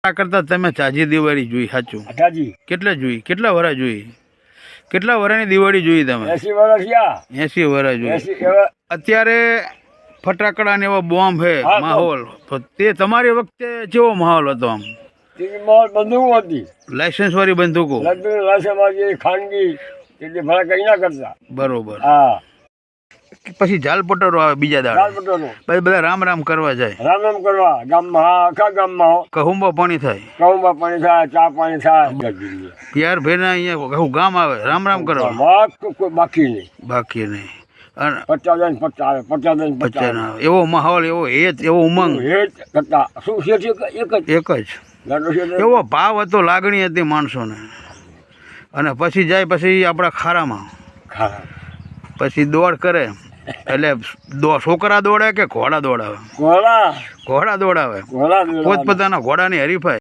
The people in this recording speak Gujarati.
આ કરતા તમે ચાજી દિવાળી જોઈ સાચું? ચાજી કેટલા જોઈ? કેટલા વર્ષ જોઈ? કેટલા વર્ષની દિવાળી જોઈ તમે? 80 વર્ષ થયા. 80 વર્ષ જોઈ. 80 એવા અત્યારે ફટાકડા ને એવો બોમ્બ હે હા, માહોલ, તો તે તમારી વખતે કેવો માહોલ હતો? આમ ટીવીમાં બંદૂકો હતી, લાયસન્સ વાળી બંદૂકો? લગ્ન લાસેબાજી ખાનગી એટલે ભલા કઈ ના કરતા. બરોબર. હા, પછી ઝાલપટરો આવે બીજા દાડે, રાજપટોનો પછી બધા રામ રામ કરવા જાય, રામ રામ કરવા ગામમાં. હા, આખા ગામમાં કહુંબા પાણી થાય, ઘઉંમાં પાણી થાય, ચા પાણી થાય. પિયાર ભેરના અહીંયા આખું ગામ આવે રામ રામ કરવા, કોઈ બાકી નહીં. બાકી નહીં. અને 50 ને 50 આવે, 50 ને 50 બચ્ચા ના આવે. એવો માહોલ, એવો હેત, એવો ઉમંગ, હેત કરતા શું છે એક જ એક જ ગાડો છે ને. એવો ભાવ હતો, લાગણી હતી માણસોને. અને પછી જાય, પછી આપણા ખારામાં ખરા પછી દોડ કરે, એટલે છોકરા દોડે કે ઘોડા દોડાવે? ઘોડા ઘોડા દોડાવે, ઘોડા પોતપોતાના ઘોડાની હરીફાઈ.